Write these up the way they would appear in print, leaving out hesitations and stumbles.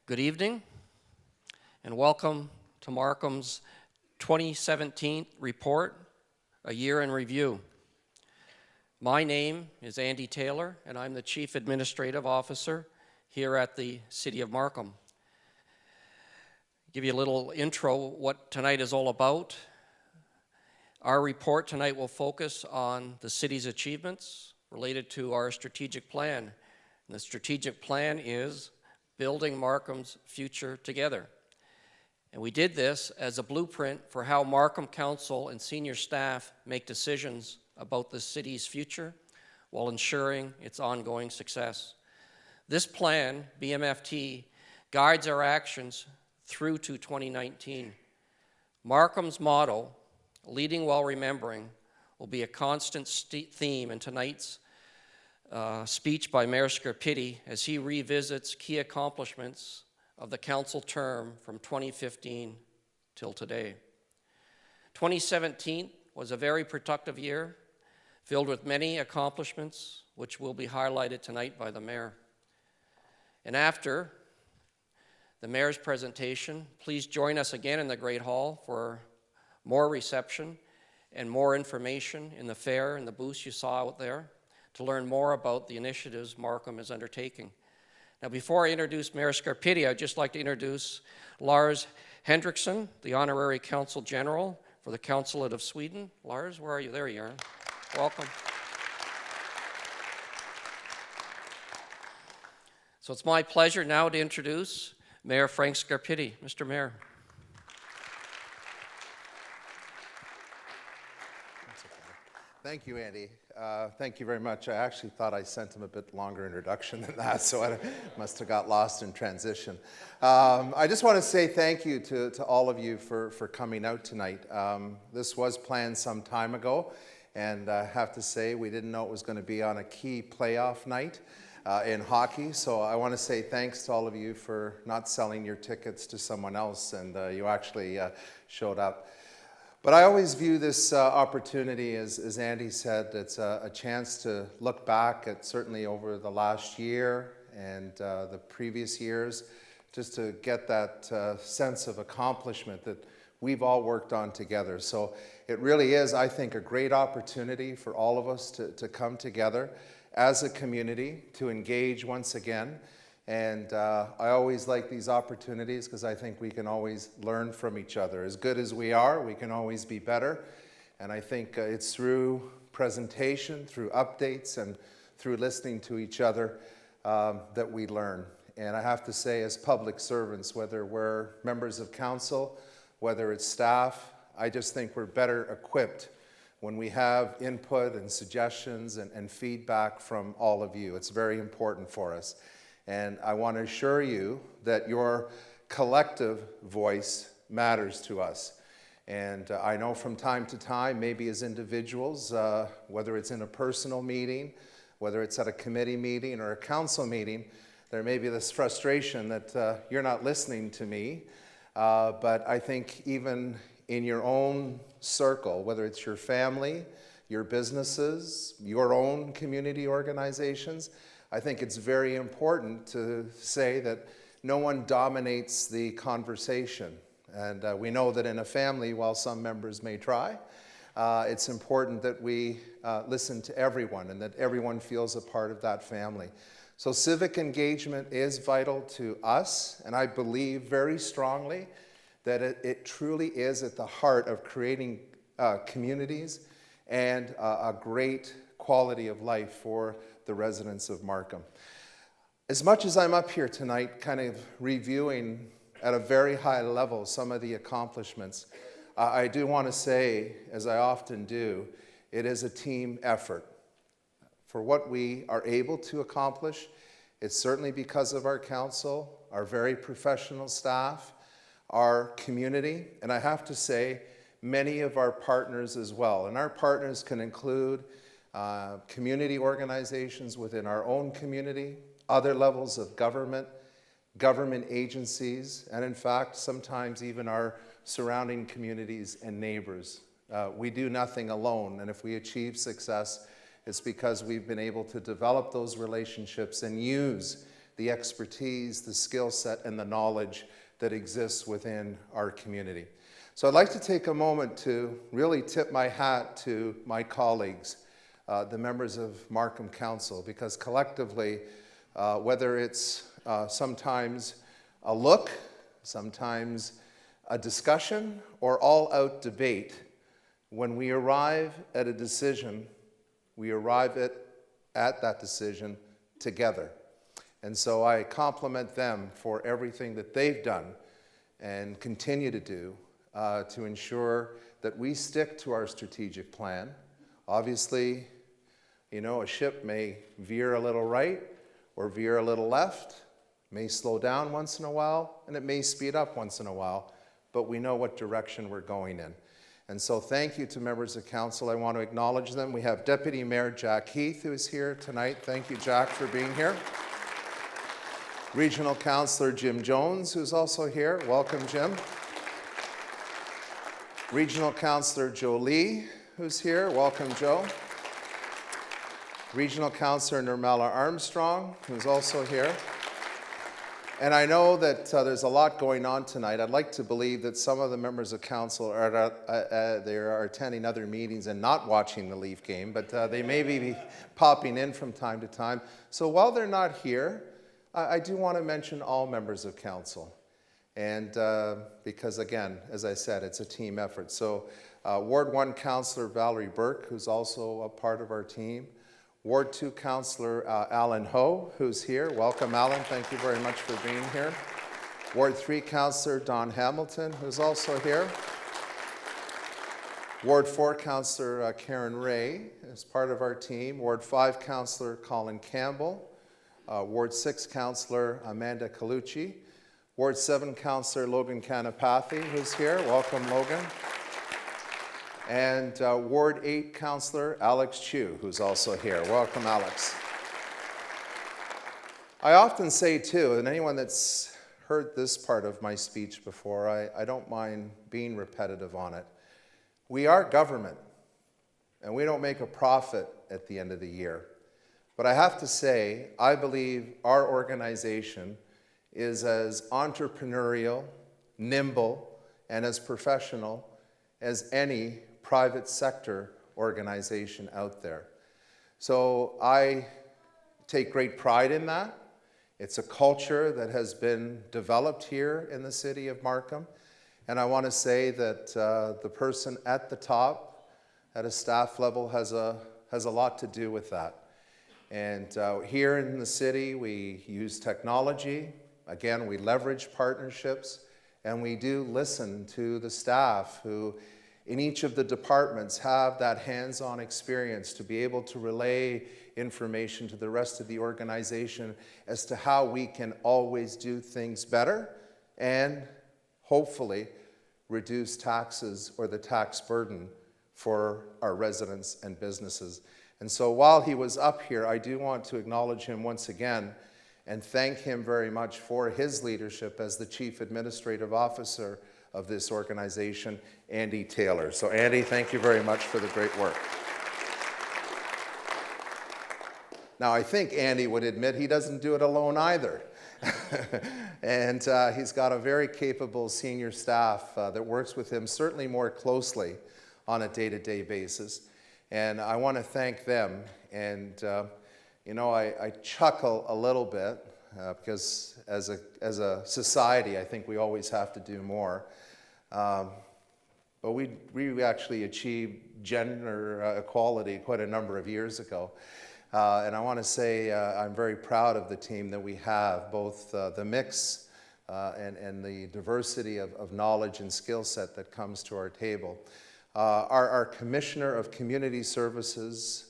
Good evening, and welcome to Markham's 2017 report, A Year in Review. My name is Andy Taylor, and I'm the Chief Administrative Officer here at the City of Markham. Give you a little intro what tonight is all about. Our report tonight will focus on the city's achievements related to our strategic plan. And the strategic plan is building Markham's future together. And we did this as a blueprint for how Markham Council and senior staff make decisions about the city's future while ensuring its ongoing success. This plan, BMFT, guides our actions through to 2019. Markham's motto, leading while remembering, will be a constant theme in tonight's speech by Mayor Scarpitti as he revisits key accomplishments of the council term from 2015 till today. 2017 was a very productive year, filled with many accomplishments, which will be highlighted tonight by the mayor. And after the mayor's presentation, please join us again in the Great Hall for more reception and more information in the fair and the booths you saw out there to learn more about the initiatives Markham is undertaking. Now, before I introduce Mayor Scarpitti, I'd just like to introduce Lars Henriksson, the Honorary Consul General for the Consulate of Sweden. Lars, where are you? There you are. Welcome. So it's my pleasure now to introduce Mayor Frank Scarpitti. Mr. Mayor. Thank you, Andy. Thank you very much. I actually thought I sent him a bit longer introduction than that, so I must have got lost in transition. I just want to say thank you to all of you for coming out tonight. This was planned some time ago, and I have to say we didn't know it was going to be on a key playoff night in hockey, so I want to say thanks to all of you for not selling your tickets to someone else, and you actually showed up. But I always view this opportunity, as Andy said, it's a chance to look back at certainly over the last year and the previous years, just to get that sense of accomplishment that we've all worked on together. So it really is, I think, a great opportunity for all of us to come together as a community, to engage once again. And I always like these opportunities because I think we can always learn from each other. As good as we are, we can always be better. And I think it's through presentation, through updates, and through listening to each other that we learn. And I have to say, as public servants, whether we're members of council, whether it's staff, I just think we're better equipped when we have input and suggestions and feedback from all of you. It's very important for us. And I want to assure you that your collective voice matters to us. And I know from time to time, maybe as individuals, whether it's in a personal meeting, whether it's at a committee meeting or a council meeting, there may be this frustration that you're not listening to me. But I think even in your own circle, whether it's your family, your businesses, your own community organizations, I think it's very important to say that no one dominates the conversation. And we know that in a family, while some members may try, it's important that we listen to everyone and that everyone feels a part of that family. So civic engagement is vital to us, and I believe very strongly that it truly is at the heart of creating communities and a great quality of life for the residents of Markham. As much as I'm up here tonight kind of reviewing at a very high level some of the accomplishments, I do want to say, as I often do, it is a team effort. For what we are able to accomplish, it's certainly because of our council, our very professional staff, our community, and I have to say, many of our partners as well. And our partners can include community organizations within our own community, other levels of government, government agencies, and in fact, sometimes even our surrounding communities and neighbors. We do nothing alone, and if we achieve success, it's because we've been able to develop those relationships and use the expertise, the skill set, and the knowledge that exists within our community. So I'd like to take a moment to really tip my hat to my colleagues, the members of Markham Council, because collectively, whether it's sometimes a look, sometimes a discussion, or all-out debate, when we arrive at a decision, we arrive at that decision together. And so I compliment them for everything that they've done and continue to do to ensure that we stick to our strategic plan. Obviously, you know, a ship may veer a little right or veer a little left, may slow down once in a while, and it may speed up once in a while, but we know what direction we're going in. And so thank you to members of council. I want to acknowledge them. We have Deputy Mayor Jack Heath, who is here tonight. Thank you, Jack, for being here. Regional Councillor Jim Jones, who's also here. Welcome, Jim. Regional Councillor Joe Lee, who's here. Welcome, Joe. Regional Councillor Nirmala Armstrong, who's also here. And I know that there's a lot going on tonight. I'd like to believe that some of the members of council are attending other meetings and not watching the Leaf game, but they may be popping in from time to time. So while they're not here, I do want to mention all members of council. And because again, as I said, it's a team effort. So Ward 1 Councillor Valerie Burke, who's also a part of our team. Ward 2 Councillor Alan Ho, who's here. Welcome, Alan. Thank you very much for being here. Ward 3 Councillor Don Hamilton, who's also here. Ward 4 Councillor Karen Ray is part of our team. Ward 5 Councillor Colin Campbell. Ward 6 Councillor Amanda Colucci. Ward 7 Councillor Logan Kanapathy, who's here. Welcome, Logan. And Ward 8 Councillor Alex Chu, who's also here. Welcome, Alex. I often say too, and anyone that's heard this part of my speech before, I don't mind being repetitive on it. We are government, and we don't make a profit at the end of the year. But I have to say, I believe our organization is as entrepreneurial, nimble, and as professional as any private sector organization out there. So I take great pride in that. It's a culture that has been developed here in the city of Markham. And I want to say that the person at the top, at a staff level, has a lot to do with that. And here in the city, we use technology. Again, we leverage partnerships, and we do listen to the staff who in each of the departments have that hands-on experience to be able to relay information to the rest of the organization as to how we can always do things better and hopefully reduce taxes or the tax burden for our residents and businesses. And so while he was up here, I do want to acknowledge him once again and thank him very much for his leadership as the Chief Administrative Officer of this organization, Andy Taylor. So Andy, thank you very much for the great work. Now I think Andy would admit he doesn't do it alone either. And he's got a very capable senior staff that works with him certainly more closely on a day-to-day basis. And I want to thank them. And you know, I chuckle a little bit because as a society, I think we always have to do more. But we actually achieved gender equality quite a number of years ago. And I want to say I'm very proud of the team that we have, both the mix and the diversity of knowledge and skill set that comes to our table. Our Commissioner of Community Services,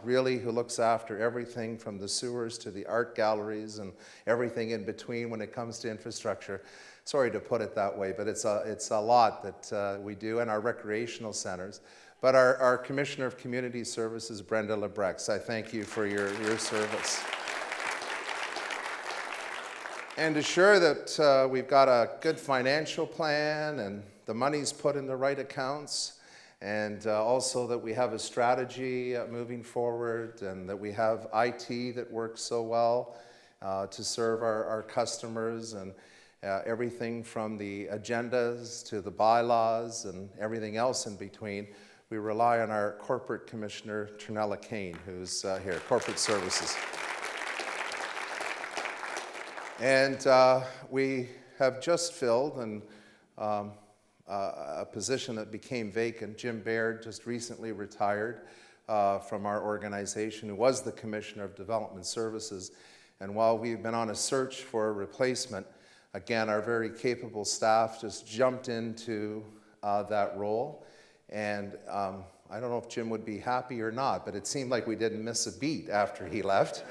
really who looks after everything from the sewers to the art galleries and everything in between when it comes to infrastructure. Sorry to put it that way, but it's a lot that we do, and our recreational centers. But our Commissioner of Community Services, Brenda Lebrex, I thank you for your service. And assure that we've got a good financial plan and the money's put in the right accounts, and also that we have a strategy moving forward, and that we have IT that works so well. to serve our customers, and everything from the agendas to the bylaws and everything else in between. We rely on our corporate commissioner, Trinella Kane, who's here, Corporate Services. And we have just filled a position that became vacant. Jim Baird just recently retired from our organization, who was the Commissioner of Development Services. And while we've been on a search for a replacement, again, our very capable staff just jumped into that role. And I don't know if Jim would be happy or not, but it seemed like we didn't miss a beat after he left.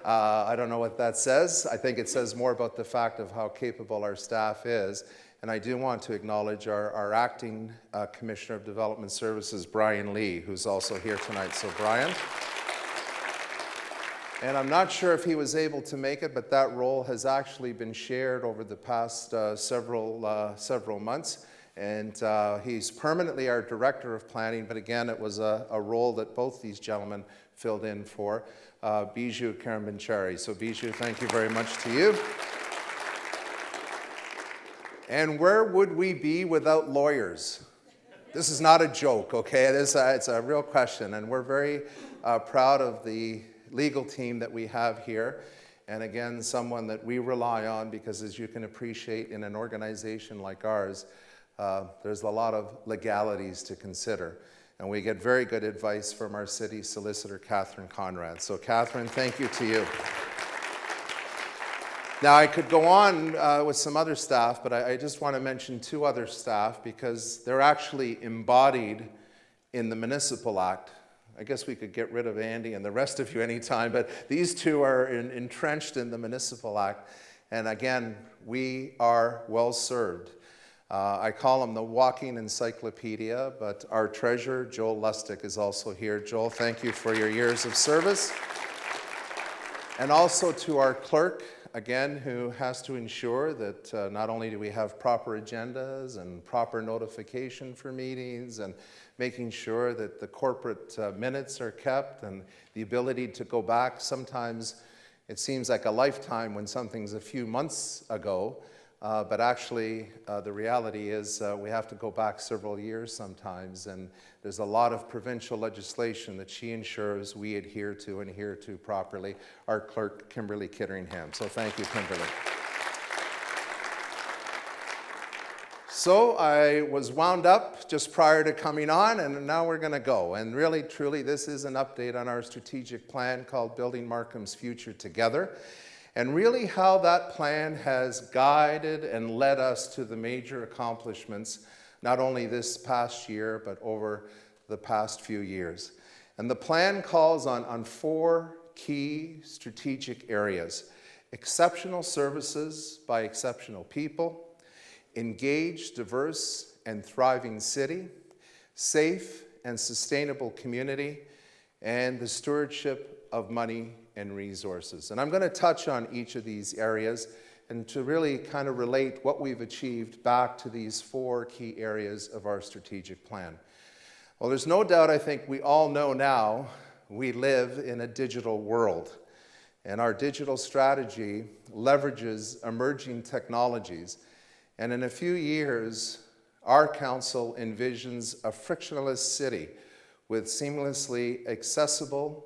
I don't know what that says. I think it says more about the fact of how capable our staff is. And I do want to acknowledge our acting Commissioner of Development Services, Brian Lee, who's also here tonight. So Brian. And I'm not sure if he was able to make it, but that role has actually been shared over the past several months. And he's permanently our Director of Planning, but again, it was a role that both these gentlemen filled in for, Bijou Karambanchari. So Bijou, thank you very much to you. And where would we be without lawyers? This is not a joke, okay? It's a real question, and we're very proud of the legal team that we have here. And again, someone that we rely on, because as you can appreciate in an organization like ours, there's a lot of legalities to consider. And we get very good advice from our city solicitor, Catherine Conrad. So Catherine, thank you to you. Now, I could go on with some other staff, but I just want to mention two other staff because they're actually embodied in the Municipal Act. I guess we could get rid of Andy and the rest of you anytime, but these two are entrenched in the Municipal Act. And again, we are well served. I call them the walking encyclopedia, but our treasurer, Joel Lustig, is also here. Joel, thank you for your years of service. And also to our clerk, again, who has to ensure that not only do we have proper agendas and proper notification for meetings and making sure that the corporate minutes are kept and the ability to go back. Sometimes it seems like a lifetime when something's a few months ago, but actually the reality is we have to go back several years sometimes, and there's a lot of provincial legislation that she ensures we adhere to and adhere to properly. Our clerk, Kimberly Kitteringham. So thank you, Kimberly. So I was wound up just prior to coming on, and now we're going to go. And really, truly, this is an update on our strategic plan called Building Markham's Future Together, and really how that plan has guided and led us to the major accomplishments, not only this past year, but over the past few years. And the plan calls on four key strategic areas: exceptional services by exceptional people, engaged, diverse, and thriving city, safe and sustainable community, and the stewardship of money and resources. And I'm going to touch on each of these areas and to really kind of relate what we've achieved back to these four key areas of our strategic plan. Well, there's no doubt, I think we all know now, we live in a digital world. And our digital strategy leverages emerging technologies. And in a few years, our council envisions a frictionless city with seamlessly accessible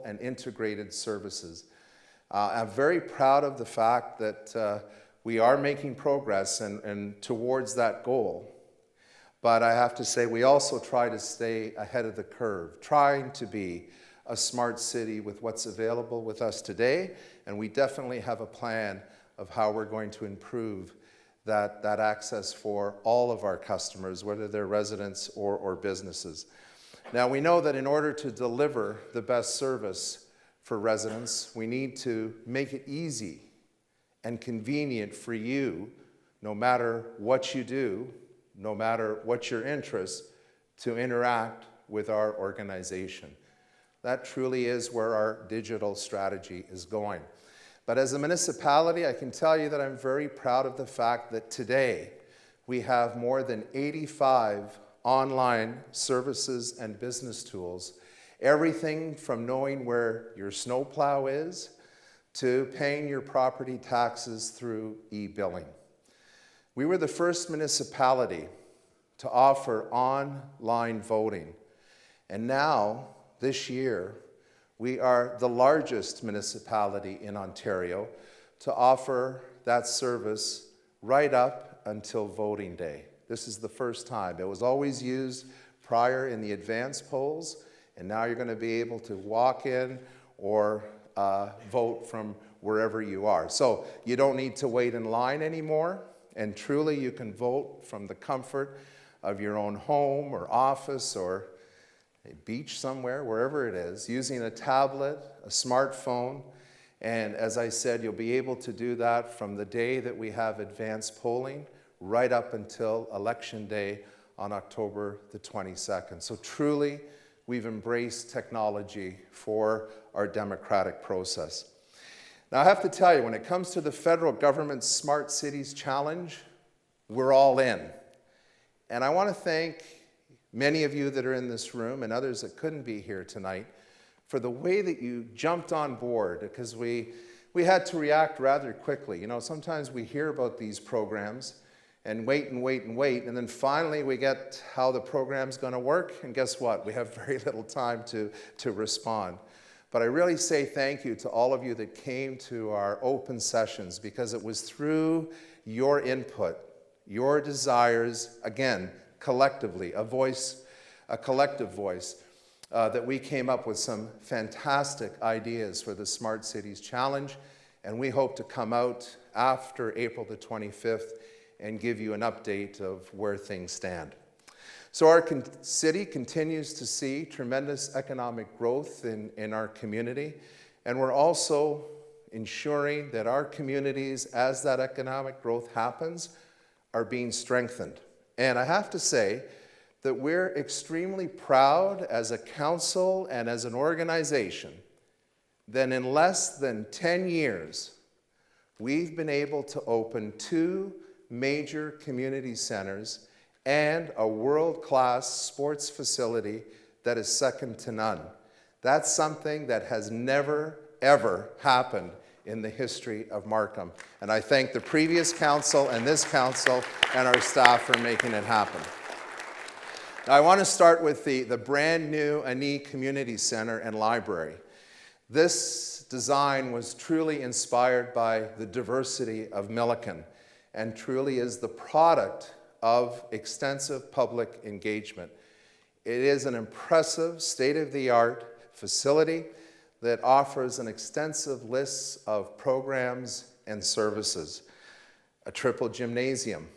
and integrated services. I'm very proud of the fact that we are making progress and towards that goal. But I have to say, we also try to stay ahead of the curve, trying to be a smart city with what's available with us today. And we definitely have a plan of how we're going to improve that access for all of our customers, whether they're residents or businesses. Now, we know that in order to deliver the best service for residents, we need to make it easy and convenient for you, no matter what you do, no matter what your interests, to interact with our organization. That truly is where our digital strategy is going. But as a municipality, I can tell you that I'm very proud of the fact that today we have more than 85 online services and business tools, Everything from knowing where your snowplow is to paying your property taxes through e-billing. We were the first municipality to offer online voting. And now, this year, we are the largest municipality in Ontario to offer that service right up until voting day. This is the first time. It was always used prior in the advance polls, and now you're going to be able to walk in or vote from wherever you are. So you don't need to wait in line anymore, and truly you can vote from the comfort of your own home or office or a beach somewhere, wherever it is, using a tablet, a smartphone, and as I said, you'll be able to do that from the day that we have advance polling right up until Election Day on October the 22nd. So truly, we've embraced technology for our democratic process. Now, I have to tell you, when it comes to the federal government's Smart Cities Challenge, we're all in. And I want to thank many of you that are in this room and others that couldn't be here tonight for the way that you jumped on board, because we had to react rather quickly. You know, sometimes we hear about these programs and wait and wait and wait, and then finally we get how the program's going to work, and guess what? We have very little time to respond. But I really say thank you to all of you that came to our open sessions, because it was through your input, your desires, again, collectively, a collective voice, that we came up with some fantastic ideas for the Smart Cities Challenge, and we hope to come out after April the 25th and give you an update of where things stand. So our city continues to see tremendous economic growth in our community, and we're also ensuring that our communities, as that economic growth happens, are being strengthened. And I have to say that we're extremely proud as a council and as an organization that in less than 10 years, we've been able to open 2 major community centers and a world-class sports facility that is second to none. That's something that has never, ever happened in the history of Markham. And I thank the previous council and this council and our staff for making it happen. Now, I want to start with the brand new Ani Community Center and Library. This design was truly inspired by the diversity of Milliken and truly is the product of extensive public engagement. It is an impressive, state-of-the-art facility that offers an extensive list of programs and services. A triple gymnasium,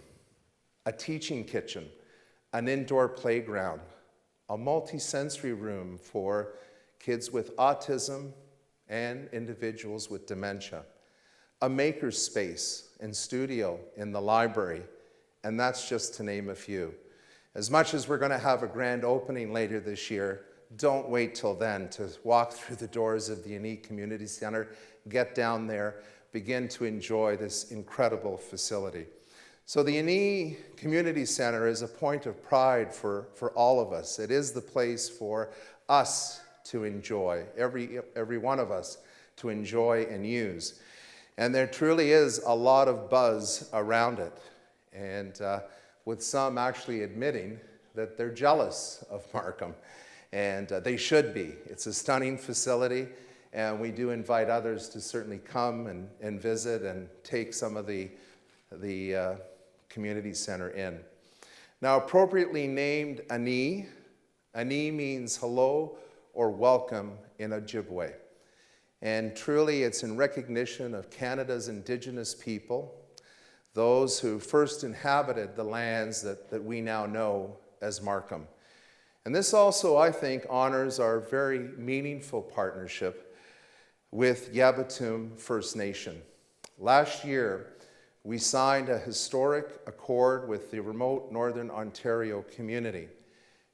a teaching kitchen, an indoor playground, a multi-sensory room for kids with autism and individuals with dementia, a maker space and studio in the library, and that's just to name a few. As much as we're going to have a grand opening later this year, don't wait till then to walk through the doors of the Ani Community Center, get down there, begin to enjoy this incredible facility. So the Ani Community Center is a point of pride for all of us. It is the place for us to enjoy, every one of us to enjoy and use. And there truly is a lot of buzz around it. And with some actually admitting that they're jealous of Markham. And they should be. It's a stunning facility, and we do invite others to certainly come and visit and take some of the community center in. Now, appropriately named Ani, Ani means hello or welcome in Ojibwe. And truly, it's in recognition of Canada's Indigenous people, those who first inhabited the lands that we now know as Markham. And this also, I think, honors our very meaningful partnership with Yabatum First Nation. Last year, we signed a historic accord with the remote Northern Ontario community.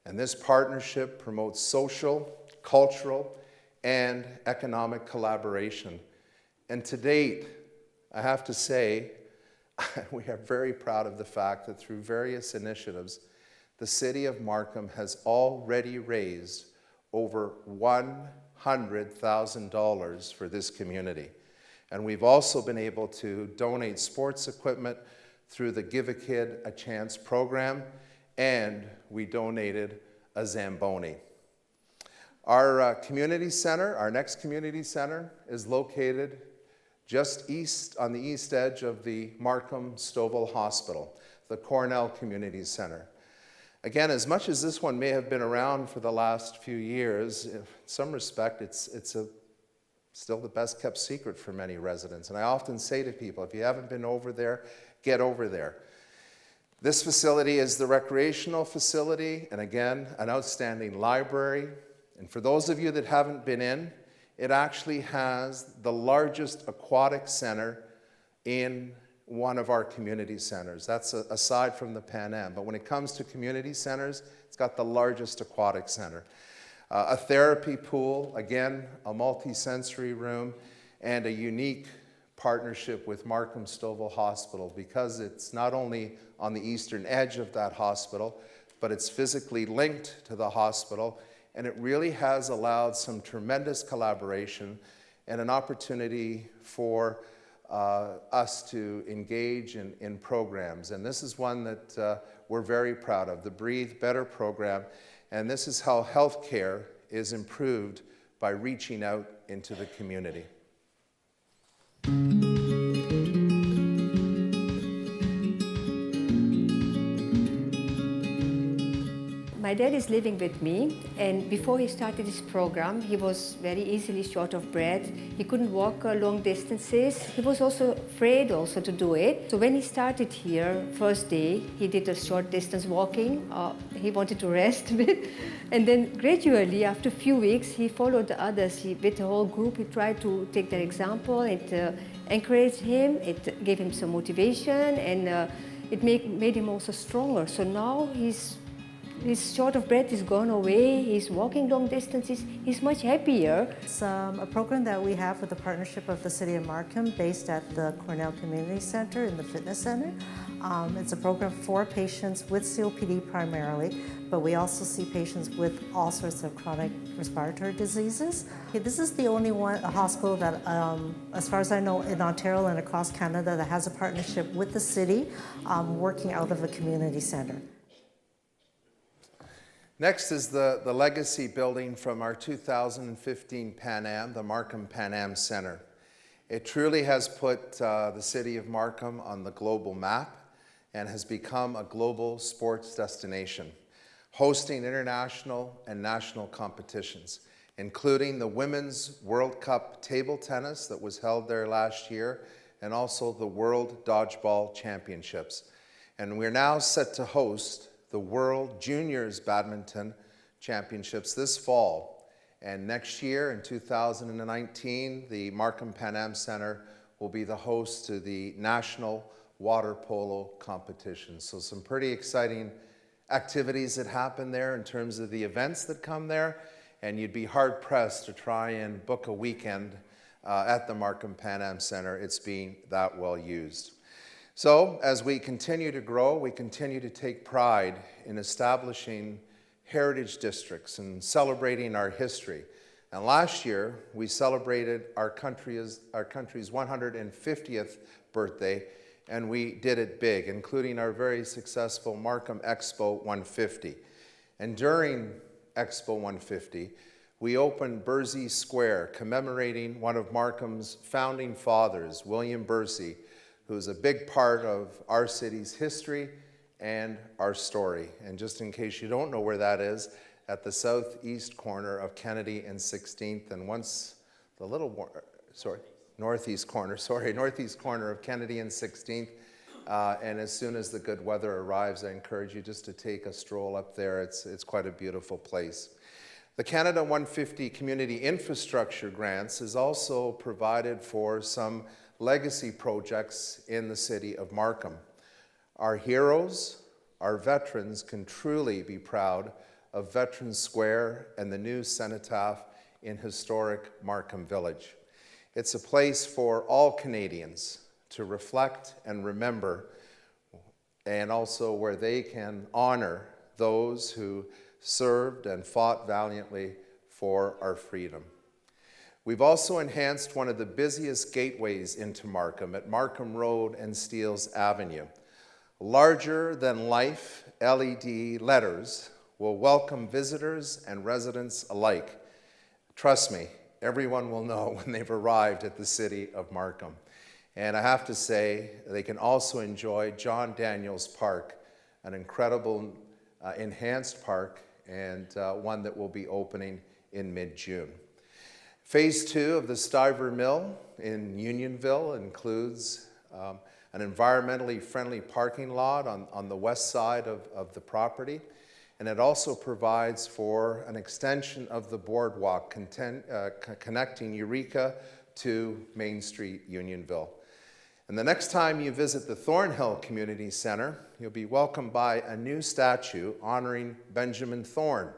And this partnership promotes social, cultural, and economic collaboration. And to date, I have to say, we are very proud of the fact that through various initiatives, the city of Markham has already raised over $100,000 for this community. And we've also been able to donate sports equipment through the Give a Kid a Chance program, and we donated a Zamboni. Our community center, our next community center, is located just on the east edge of the Markham Stouffville Hospital, the Cornell Community Center. Again, as much as this one may have been around for the last few years, in some respect, it's still the best kept secret for many residents. And I often say to people, if you haven't been over there, get over there. This facility is the recreational facility, and again, an outstanding library. And for those of you that haven't been in, it actually has the largest aquatic center in one of our community centers. That's aside from the Pan Am. But when it comes to community centers, it's got the largest aquatic center. A therapy pool, again, a multi-sensory room, and a unique partnership with Markham Stouffville Hospital, because it's not only on the eastern edge of that hospital, but it's physically linked to the hospital, and it really has allowed some tremendous collaboration and an opportunity for us to engage in programs. And this is one that we're very proud of, the Breathe Better program. And this is how healthcare is improved by reaching out into the community. My dad is living with me, and before he started this program, he was very easily short of breath. He couldn't walk long distances. He was also afraid to do it. So when he started here, first day, he did a short distance walking. He wanted to rest a bit. And then gradually, after a few weeks, he followed the others. With the whole group, he tried to take their example. It encouraged him, it gave him some motivation, and it made him also stronger. So now his short of breath is gone away, he's walking long distances, he's much happier. It's a program that we have with the partnership of the City of Markham based at the Cornell Community Center in the fitness center. It's a program for patients with COPD primarily, but we also see patients with all sorts of chronic respiratory diseases. This is the only a hospital that, as far as I know, in Ontario and across Canada that has a partnership with the city working out of a community center. Next is the legacy building from our 2015 Pan Am, the Markham Pan Am Center. It truly has put the city of Markham on the global map and has become a global sports destination, hosting international and national competitions, including the Women's World Cup Table Tennis that was held there last year, and also the World Dodgeball Championships. And we're now set to host the World Juniors Badminton Championships this fall. And next year, in 2019, the Markham Pan Am Center will be the host to the National Water Polo Competition. So some pretty exciting activities that happen there in terms of the events that come there, and you'd be hard-pressed to try and book a weekend at the Markham Pan Am Center. It's being that well used. So as we continue to grow, we continue to take pride in establishing heritage districts and celebrating our history. And last year, we celebrated our country's 150th birthday, and we did it big, including our very successful Markham Expo 150. And during Expo 150, we opened Bursey Square, commemorating one of Markham's founding fathers, William Bursey, who's a big part of our city's history and our story. And just in case you don't know where that is, at the southeast corner of Kennedy and 16th, and once the northeast corner of Kennedy and 16th. And as soon as the good weather arrives, I encourage you just to take a stroll up there. It's quite a beautiful place. The Canada 150 Community Infrastructure Grants is also provided for some legacy projects in the city of Markham. Our heroes, our veterans, can truly be proud of Veterans Square and the new cenotaph in historic Markham Village. It's a place for all Canadians to reflect and remember, and also where they can honor those who served and fought valiantly for our freedom. We've also enhanced one of the busiest gateways into Markham at Markham Road and Steeles Avenue. Larger than life LED letters will welcome visitors and residents alike. Trust me, everyone will know when they've arrived at the city of Markham. And I have to say, they can also enjoy John Daniels Park, an incredible enhanced park, and one that will be opening in mid-June. Phase 2 of the Stiver Mill in Unionville includes an environmentally friendly parking lot on the west side of the property, and it also provides for an extension of the boardwalk connecting Eureka to Main Street, Unionville. And the next time you visit the Thornhill Community Center, you'll be welcomed by a new statue honoring Benjamin Thorn.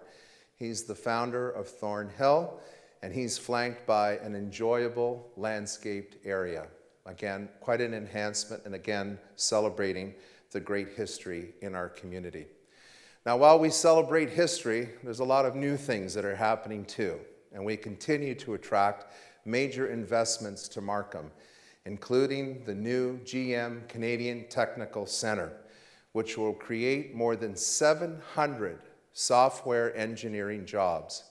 He's the founder of Thornhill, and he's flanked by an enjoyable landscaped area. Again, quite an enhancement, and again, celebrating the great history in our community. Now, while we celebrate history, there's a lot of new things that are happening too, and we continue to attract major investments to Markham, including the new GM Canadian Technical Centre, which will create more than 700 software engineering jobs.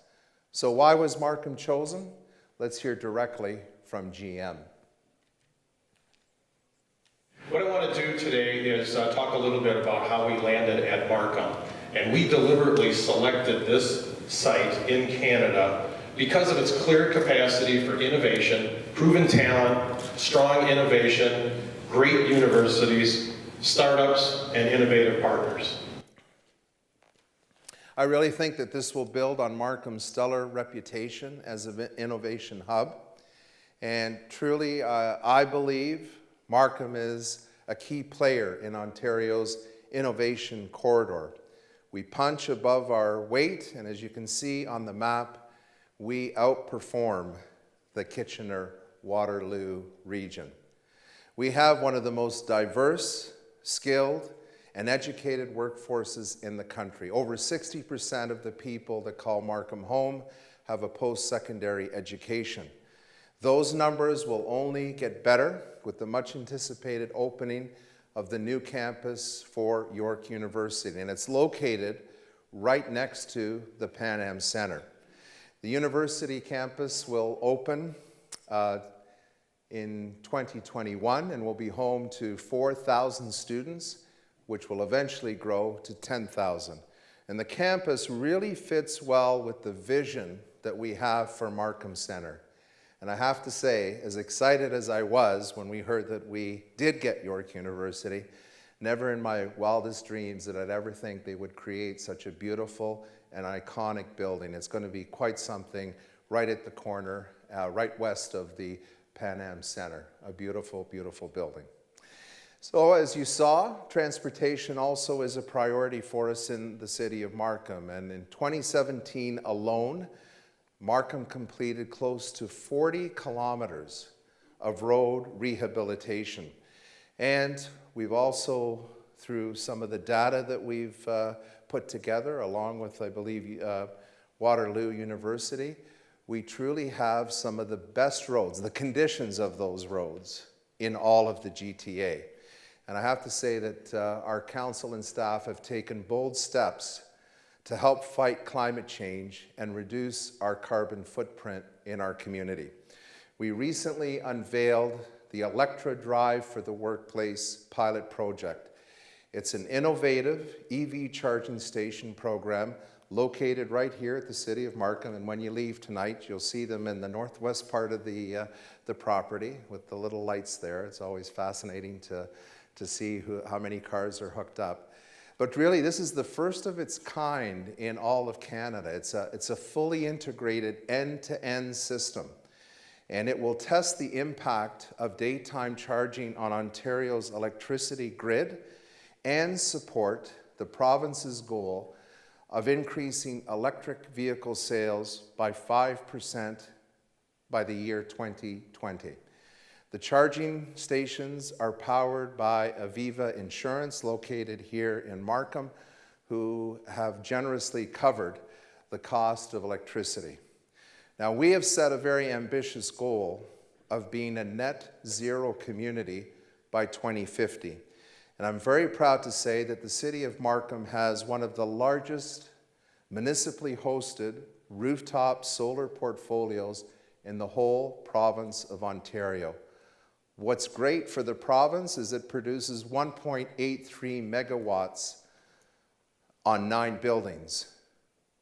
So why was Markham chosen? Let's hear directly from GM. What I want to do today is talk a little bit about how we landed at Markham. And we deliberately selected this site in Canada because of its clear capacity for innovation, proven talent, strong innovation, great universities, startups, and innovative partners. I really think that this will build on Markham's stellar reputation as an innovation hub. And truly, I believe Markham is a key player in Ontario's innovation corridor. We punch above our weight, and as you can see on the map, we outperform the Kitchener-Waterloo region. We have one of the most diverse, skilled, and educated workforces in the country. Over 60% of the people that call Markham home have a post-secondary education. Those numbers will only get better with the much anticipated opening of the new campus for York University, and it's located right next to the Pan Am Centre. The university campus will open in 2021 and will be home to 4,000 students, which will eventually grow to 10,000. And the campus really fits well with the vision that we have for Markham Centre. And I have to say, as excited as I was when we heard that we did get York University, never in my wildest dreams did I'd ever think they would create such a beautiful and iconic building. It's going to be quite something right at the corner, right west of the Pan Am Centre. A beautiful, beautiful building. So as you saw, transportation also is a priority for us in the city of Markham. And in 2017 alone, Markham completed close to 40 kilometers of road rehabilitation. And we've also, through some of the data that we've put together, along with, I believe, Waterloo University, we truly have some of the best roads, the conditions of those roads in all of the GTA. And I have to say that our council and staff have taken bold steps to help fight climate change and reduce our carbon footprint in our community. We recently unveiled the Electra Drive for the Workplace pilot project. It's an innovative EV charging station program located right here at the city of Markham, and when you leave tonight, you'll see them in the northwest part of the property with the little lights there. It's always fascinating to see how many cars are hooked up. But really, this is the first of its kind in all of Canada. It's a fully integrated end-to-end system, and it will test the impact of daytime charging on Ontario's electricity grid and support the province's goal of increasing electric vehicle sales by 5% by the year 2020. The charging stations are powered by Aviva Insurance, located here in Markham, who have generously covered the cost of electricity. Now, we have set a very ambitious goal of being a net zero community by 2050. And I'm very proud to say that the City of Markham has one of the largest municipally hosted rooftop solar portfolios in the whole province of Ontario. What's great for the province is it produces 1.83 megawatts on 9 buildings.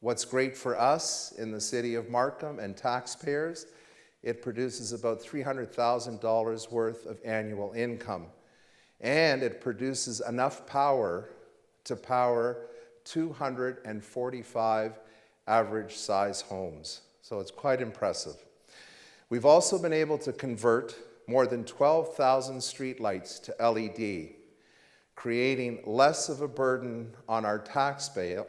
What's great for us in the City of Markham and taxpayers, it produces about $300,000 worth of annual income. And it produces enough power to power 245 average size homes. So it's quite impressive. We've also been able to convert more than 12,000 streetlights to LED, creating less of a burden on our tax bill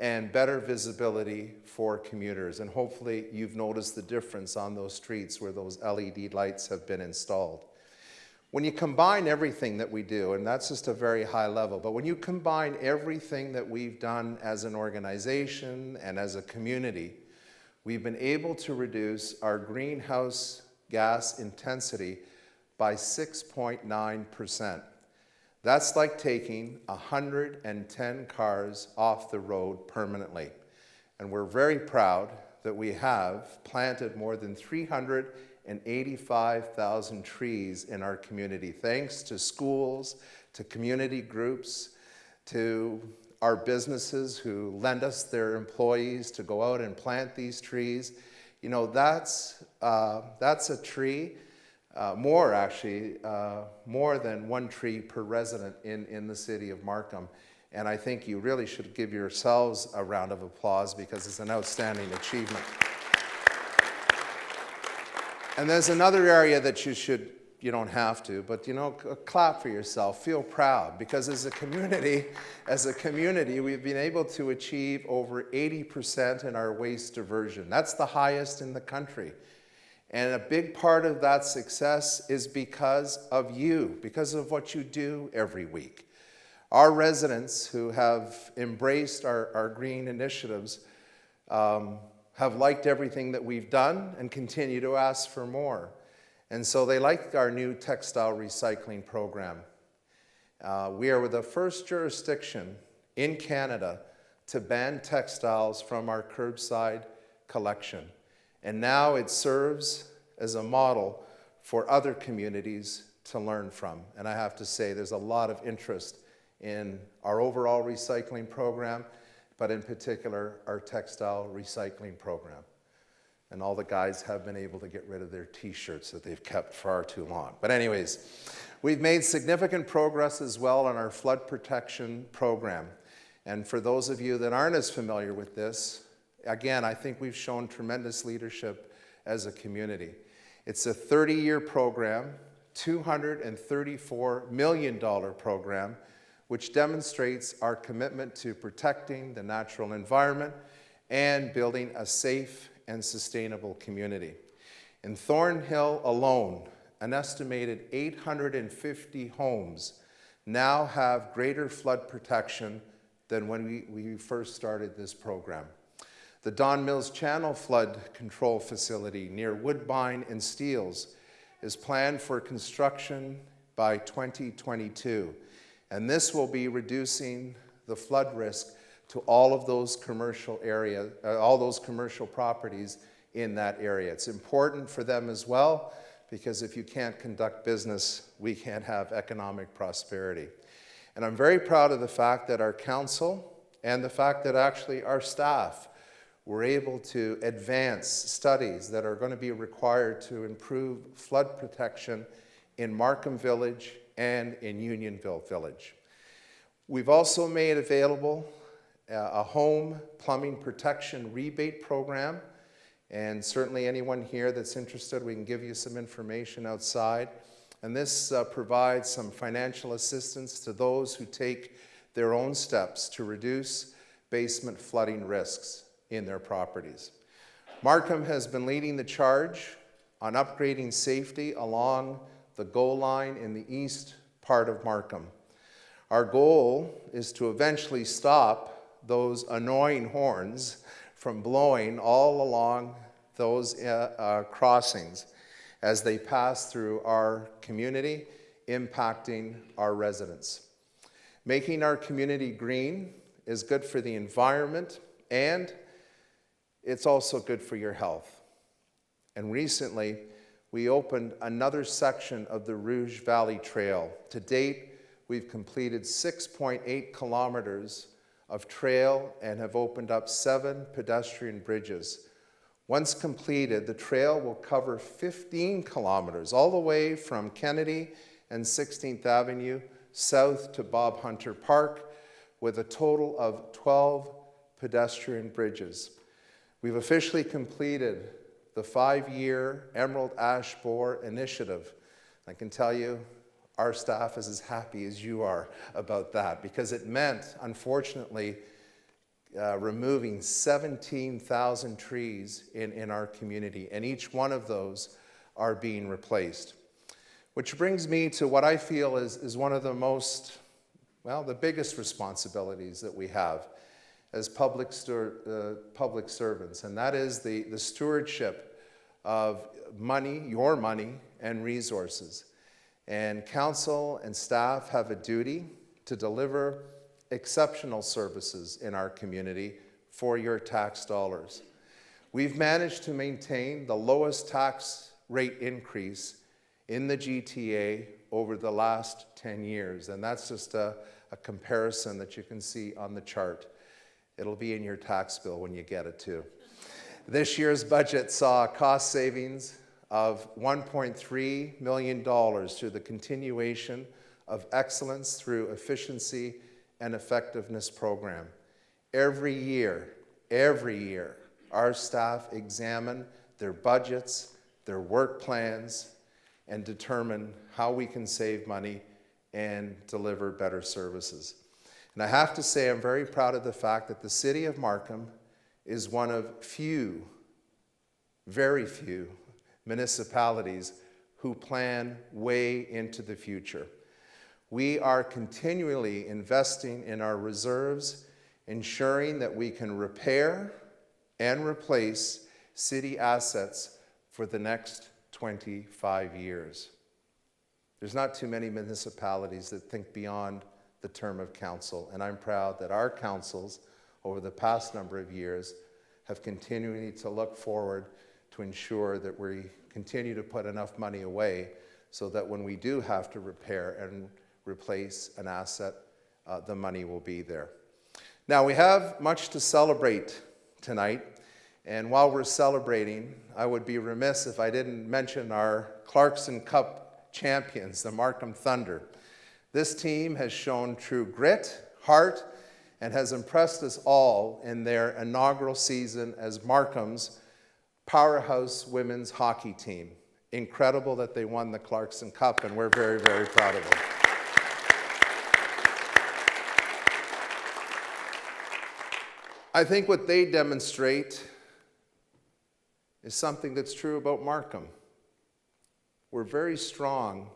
and better visibility for commuters. And hopefully you've noticed the difference on those streets where those LED lights have been installed. When you combine everything that we do, and that's just a very high level, but when you combine everything that we've done as an organization and as a community, we've been able to reduce our greenhouse gas intensity by 6.9%. That's like taking 110 cars off the road permanently. And we're very proud that we have planted more than 385,000 trees in our community, thanks to schools, to community groups, to our businesses who lend us their employees to go out and plant these trees. You know, that's a tree, more than one tree per resident in the City of Markham. And I think you really should give yourselves a round of applause because it's an outstanding achievement. And there's another area that you don't have to, but clap for yourself, feel proud, because as a community, we've been able to achieve over 80% in our waste diversion. That's the highest in the country. And a big part of that success is because of you, because of what you do every week. Our residents who have embraced our green initiatives have liked everything that we've done and continue to ask for more. And so they like our new textile recycling program. We are the first jurisdiction in Canada to ban textiles from our curbside collection. And now it serves as a model for other communities to learn from. And I have to say, there's a lot of interest in our overall recycling program, but in particular, our textile recycling program. And all the guys have been able to get rid of their t-shirts that they've kept far too long. But anyways, we've made significant progress as well on our flood protection program. And for those of you that aren't as familiar with this, again, I think we've shown tremendous leadership as a community. It's a 30-year program, $234 million program, which demonstrates our commitment to protecting the natural environment and building a safe and sustainable community. In Thornhill alone, an estimated 850 homes now have greater flood protection than when we first started this program. The Don Mills Channel Flood Control Facility near Woodbine and Steeles is planned for construction by 2022. And this will be reducing the flood risk to all of those commercial areas, all those commercial properties in that area. It's important for them as well, because if you can't conduct business, we can't have economic prosperity. And I'm very proud of the fact that our council and the fact that actually our staff were able to advance studies that are going to be required to improve flood protection in Markham Village and in Unionville Village. We've also made available a home plumbing protection rebate program, and certainly anyone here that's interested, we can give you some information outside. And this provides some financial assistance to those who take their own steps to reduce basement flooding risks in their properties. Markham has been leading the charge on upgrading safety along the goal line in the east part of Markham. Our goal is to eventually stop those annoying horns from blowing all along those crossings as they pass through our community, impacting our residents. Making our community green is good for the environment, and it's also good for your health. And recently, we opened another section of the Rouge Valley Trail. To date, we've completed 6.8 kilometers of trail and have opened up 7 pedestrian bridges. Once completed, the trail will cover 15 kilometers, all the way from Kennedy and 16th Avenue south to Bob Hunter Park, with a total of 12 pedestrian bridges. We've officially completed the 5-year Emerald Ash Borer Initiative. I can tell you, our staff is as happy as you are about that, because it meant, unfortunately, removing 17,000 trees in our community, and each one of those are being replaced. Which brings me to what I feel is one of the most, well, the biggest responsibilities that we have as public servants, and that is the stewardship of money, your money, and resources. And council and staff have a duty to deliver exceptional services in our community for your tax dollars. We've managed to maintain the lowest tax rate increase in the GTA over the last 10 years, and that's just a comparison that you can see on the chart. It'll be in your tax bill when you get it too. This year's budget saw cost savings of $1.3 million through the continuation of excellence through efficiency and effectiveness program. Every year, our staff examine their budgets, their work plans, and determine how we can save money and deliver better services. And I have to say, I'm very proud of the fact that the City of Markham is one of few, very few, municipalities who plan way into the future. We are continually investing in our reserves, ensuring that we can repair and replace city assets for the next 25 years. There's not too many municipalities that think beyond the term of council, and I'm proud that our councils over the past number of years have continually to look forward to ensure that we continue to put enough money away so that when we do have to repair and replace an asset, the money will be there. Now, we have much to celebrate tonight, and while we're celebrating, I would be remiss if I didn't mention our Clarkson Cup champions, the Markham Thunder. This team has shown true grit, heart, and has impressed us all in their inaugural season as Markham's powerhouse women's hockey team. Incredible that they won the Clarkson Cup, and we're very, very proud of them. I think what they demonstrate is something that's true about Markham. We're very strong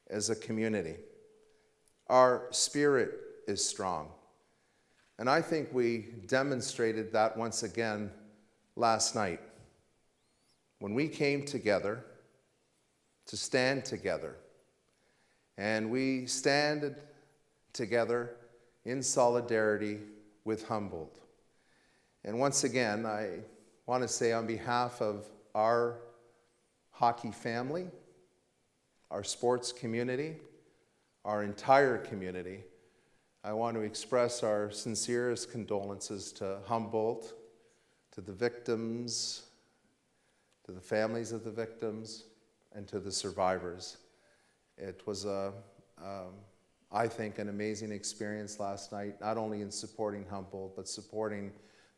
as a community. Our spirit is strong. And I think we demonstrated that once again last night when we came together to stand together. And we stand together in solidarity with Humboldt. And once again, I want to say on behalf of our hockey family, our sports community, our entire community, I want to express our sincerest condolences to Humboldt, to the victims, to the families of the victims, and to the survivors. It was, I think, an amazing experience last night, not only in supporting Humboldt, but supporting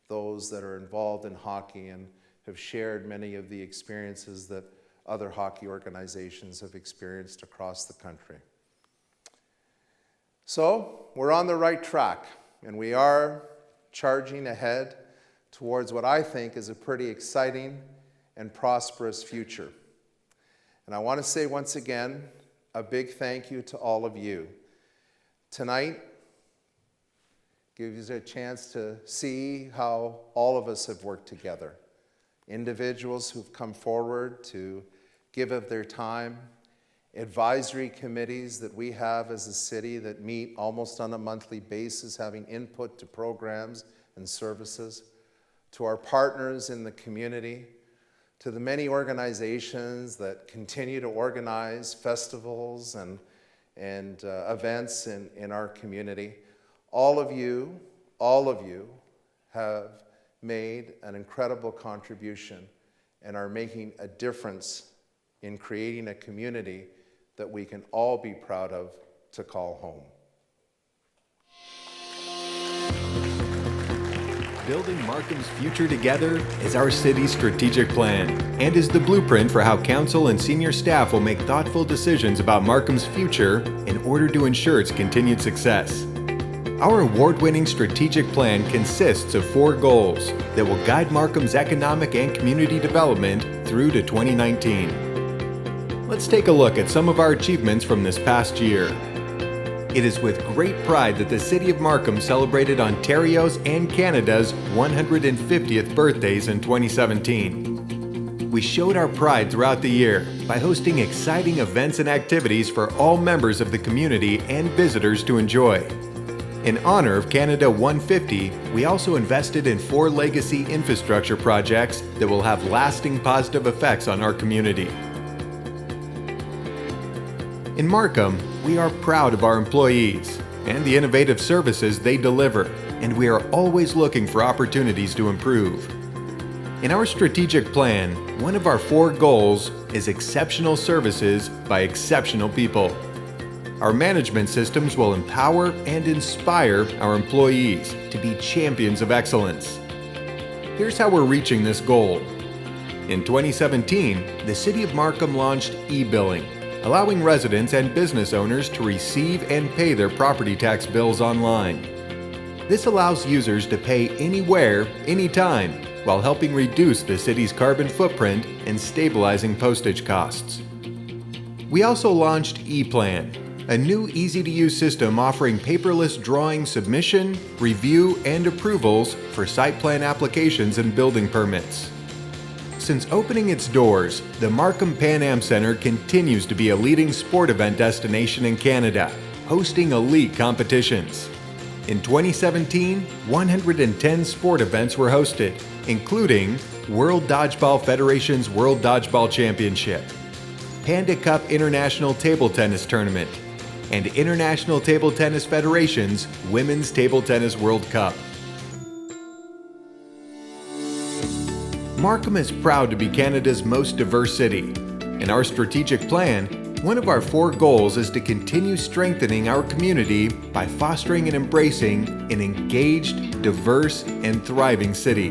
those that are involved in hockey and have shared many of the experiences that other hockey organizations have experienced across the country. So, we're on the right track, and we are charging ahead towards what I think is a pretty exciting and prosperous future. And I want to say once again, a big thank you to all of you. Tonight, gives you a chance to see how all of us have worked together. Individuals who've come forward to give of their time, advisory committees that we have as a city that meet almost on a monthly basis, having input to programs and services, to our partners in the community, to the many organizations that continue to organize festivals and events in our community. All of you have made an incredible contribution and are making a difference in creating a community that we can all be proud of to call home. Building Markham's future together is our city's strategic plan and is the blueprint for how council and senior staff will make thoughtful decisions about Markham's future in order to ensure its continued success. Our award-winning strategic plan consists of 4 goals that will guide Markham's economic and community development through to 2019. Let's take a look at some of our achievements from this past year. It is with great pride that the City of Markham celebrated Ontario's and Canada's 150th birthdays in 2017. We showed our pride throughout the year by hosting exciting events and activities for all members of the community and visitors to enjoy. In honor of Canada 150, we also invested in 4 legacy infrastructure projects that will have lasting positive effects on our community. In Markham, we are proud of our employees and the innovative services they deliver, and we are always looking for opportunities to improve. In our strategic plan, one of our 4 goals is exceptional services by exceptional people. Our management systems will empower and inspire our employees to be champions of excellence. Here's how we're reaching this goal. In 2017, the City of Markham launched e-billing, allowing residents and business owners to receive and pay their property tax bills online. This allows users to pay anywhere, anytime, while helping reduce the city's carbon footprint and stabilizing postage costs. We also launched ePlan, a new easy-to-use system offering paperless drawing submission, review, and approvals for site plan applications and building permits. Since opening its doors, the Markham Pan Am Centre continues to be a leading sport event destination in Canada, hosting elite competitions. In 2017, 110 sport events were hosted, including World Dodgeball Federation's World Dodgeball Championship, Panda Cup International Table Tennis Tournament, and International Table Tennis Federation's Women's Table Tennis World Cup. Markham is proud to be Canada's most diverse city. In our strategic plan, one of our 4 goals is to continue strengthening our community by fostering and embracing an engaged, diverse, and thriving city,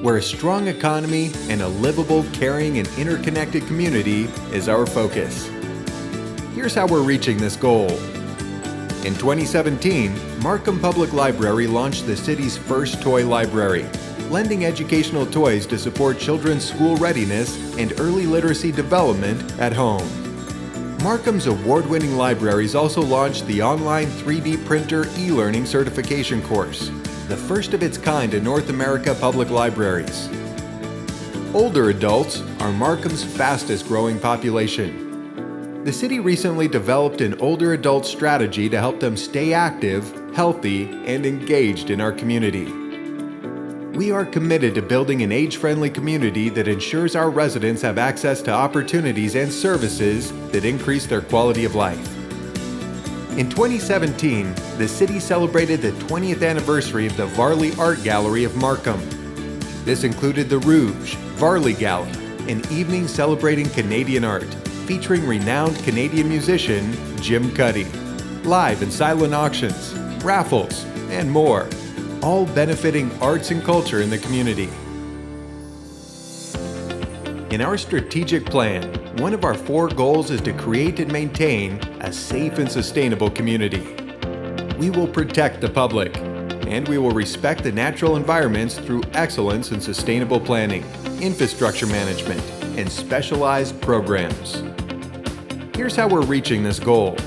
where a strong economy and a livable, caring, and interconnected community is our focus. Here's how we're reaching this goal. In 2017, Markham Public Library launched the city's first toy library, lending educational toys to support children's school readiness and early literacy development at home. Markham's award-winning libraries also launched the online 3D printer e-learning certification course, the first of its kind in North America public libraries. Older adults are Markham's fastest-growing population. The city recently developed an older adult strategy to help them stay active, healthy, and engaged in our community. We are committed to building an age-friendly community that ensures our residents have access to opportunities and services that increase their quality of life. In 2017, the city celebrated the 20th anniversary of the Varley Art Gallery of Markham. This included the Rouge, Varley Gala, an evening celebrating Canadian art, featuring renowned Canadian musician Jim Cuddy, live and silent auctions, raffles, and more, all benefiting arts and culture in the community. In our strategic plan, one of our 4 goals is to create and maintain a safe and sustainable community. We will protect the public, and we will respect the natural environments through excellence in sustainable planning, infrastructure management, and specialized programs. Here's how we're reaching this goal.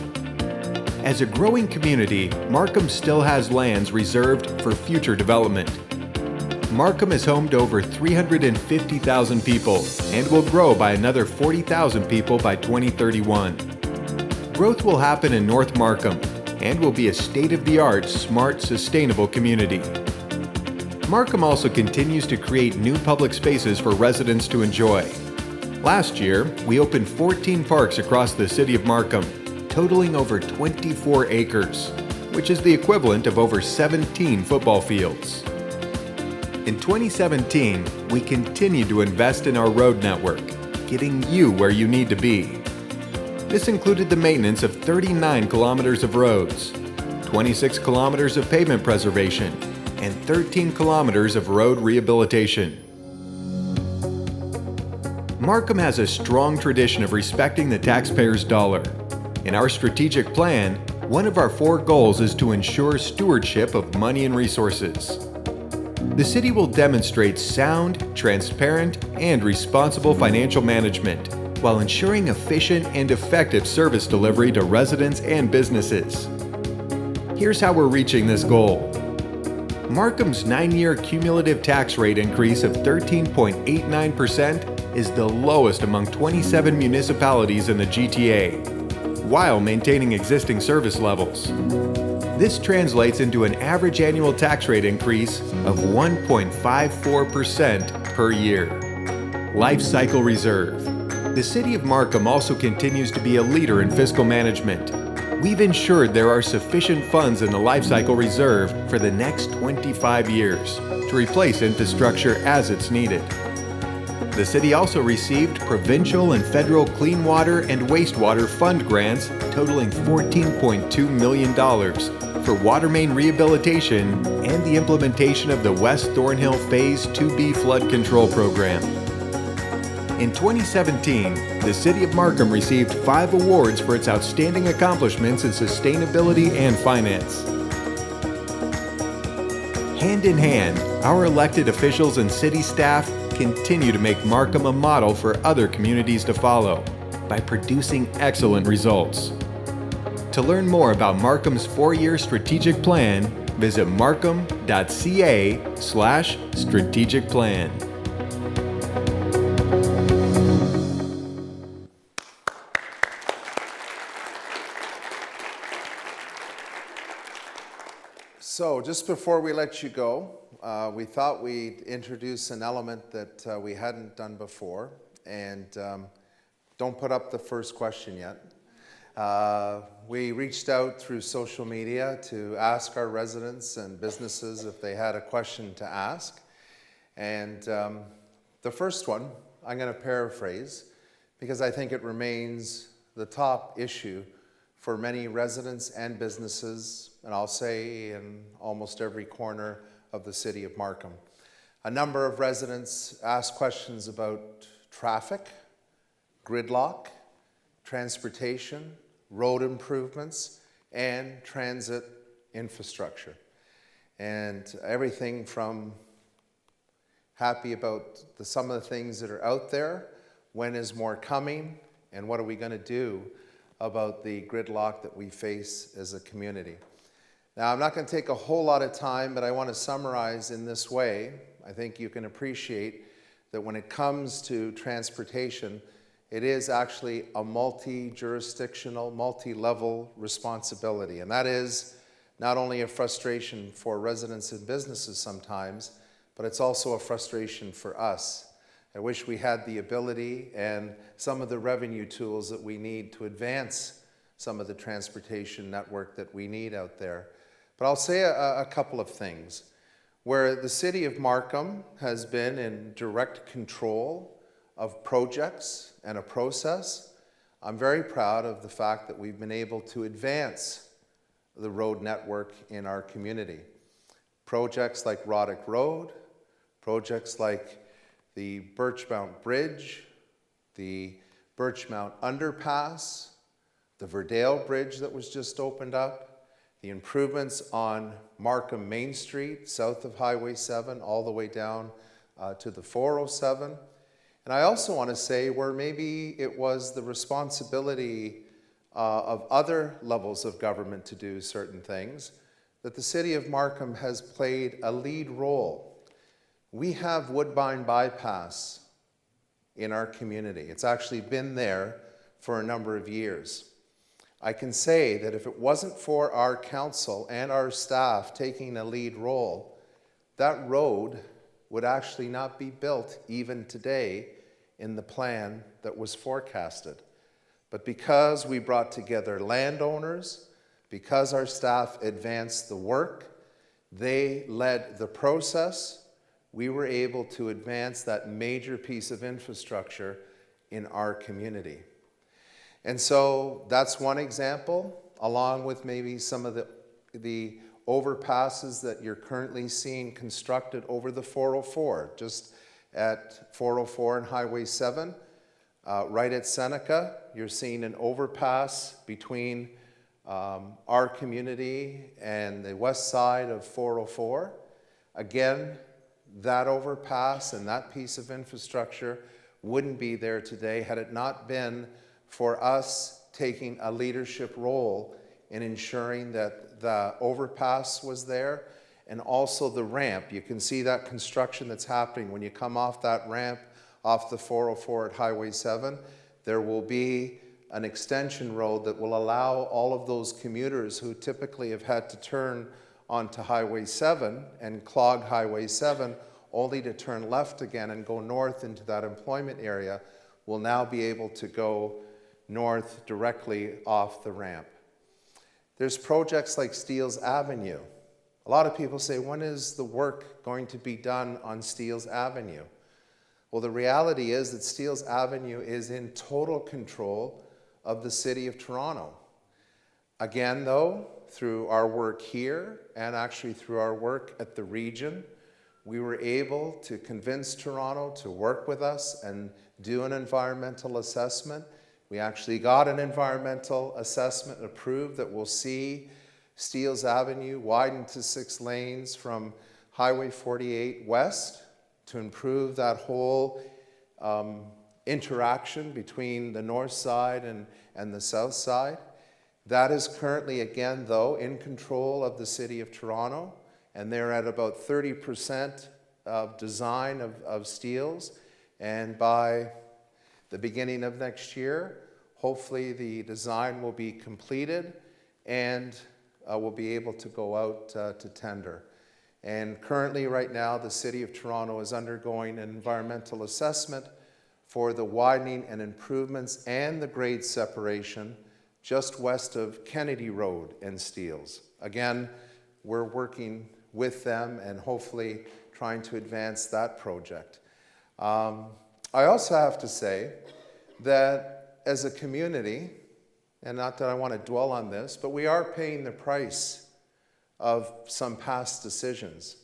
As a growing community, Markham still has lands reserved for future development. Markham is home to over 350,000 people and will grow by another 40,000 people by 2031. Growth will happen in North Markham and will be a state-of-the-art, smart, sustainable community. Markham also continues to create new public spaces for residents to enjoy. Last year, we opened 14 parks across the city of Markham, totaling over 24 acres, which is the equivalent of over 17 football fields. In 2017, we continued to invest in our road network, getting you where you need to be. This included the maintenance of 39 kilometers of roads, 26 kilometers of pavement preservation, and 13 kilometers of road rehabilitation. Markham has a strong tradition of respecting the taxpayer's dollar. In our strategic plan, one of our 4 goals is to ensure stewardship of money and resources. The city will demonstrate sound, transparent, and responsible financial management while ensuring efficient and effective service delivery to residents and businesses. Here's how we're reaching this goal. Markham's 9-year cumulative tax rate increase of 13.89% is the lowest among 27 municipalities in the GTA, while maintaining existing service levels. This translates into an average annual tax rate increase of 1.54% per year. Life Cycle Reserve. The City of Markham also continues to be a leader in fiscal management. We've ensured there are sufficient funds in the Life Cycle Reserve for the next 25 years to replace infrastructure as it's needed. The city also received provincial and federal clean water and wastewater fund grants totaling $14.2 million for water main rehabilitation and the implementation of the West Thornhill Phase 2B flood control program. In 2017, the City of Markham received 5 awards for its outstanding accomplishments in sustainability and finance. Hand in hand, our elected officials and city staff continue to make Markham a model for other communities to follow by producing excellent results. To learn more about Markham's 4-year strategic plan, visit markham.ca/strategic plan. So just before we let you go, we thought we'd introduce an element that we hadn't done before. And don't put up the first question yet. We reached out through social media to ask our residents and businesses if they had a question to ask. And the first one, I'm going to paraphrase, because I think it remains the top issue for many residents and businesses, and I'll say in almost every corner of the city of Markham. A number of residents asked questions about traffic, gridlock, transportation, road improvements, and transit infrastructure. And everything from happy about some of the things that are out there, when is more coming, and what are we going to do about the gridlock that we face as a community. Now, I'm not going to take a whole lot of time, but I want to summarize in this way. I think you can appreciate that when it comes to transportation, it is actually a multi-jurisdictional, multi-level responsibility. And that is not only a frustration for residents and businesses sometimes, but it's also a frustration for us. I wish we had the ability and some of the revenue tools that we need to advance some of the transportation network that we need out there. But I'll say a couple of things. Where the city of Markham has been in direct control of projects and a process, I'm very proud of the fact that we've been able to advance the road network in our community. Projects like Roddick Road, projects like the Birchmount Bridge, the Birchmount Underpass, the Verdale Bridge that was just opened up, the improvements on Markham Main Street, south of Highway 7, all the way down to the 407. And I also want to say where maybe it was the responsibility of other levels of government to do certain things, that the City of Markham has played a lead role. We have Woodbine Bypass in our community. It's actually been there for a number of years. I can say that if it wasn't for our council and our staff taking a lead role, that road would actually not be built even today in the plan that was forecasted. But because we brought together landowners, because our staff advanced the work, they led the process, we were able to advance that major piece of infrastructure in our community. And so that's one example, along with maybe some of the overpasses that you're currently seeing constructed over the 404, just at 404 and Highway 7. Right at Seneca, you're seeing an overpass between our community and the west side of 404. Again, that overpass and that piece of infrastructure wouldn't be there today had it not been for us taking a leadership role in ensuring that the overpass was there and also the ramp. You can see that construction that's happening when you come off that ramp off the 404 at Highway 7. There will be an extension road that will allow all of those commuters who typically have had to turn onto Highway 7 and clog Highway 7 only to turn left again and go north into that employment area will now be able to go north directly off the ramp. There's projects like Steeles Avenue. A lot of people say, when is the work going to be done on Steeles Avenue? Well, the reality is that Steeles Avenue is in total control of the City of Toronto. Again, though, through our work here and actually through our work at the region, we were able to convince Toronto to work with us and do an environmental assessment. We actually got an environmental assessment approved that will see Steeles Avenue widened to 6 lanes from Highway 48 west to improve that whole interaction between the north side and the south side. That is currently, again, though, in control of the City of Toronto, and they're at about 30% of design of Steeles. And by the beginning of next year, hopefully the design will be completed and we'll be able to go out to tender. And currently, right now, the City of Toronto is undergoing an environmental assessment for the widening and improvements and the grade separation just west of Kennedy Road and Steeles. Again, we're working with them and hopefully trying to advance that project. I also have to say that as a community, and not that I want to dwell on this, but we are paying the price of some past decisions.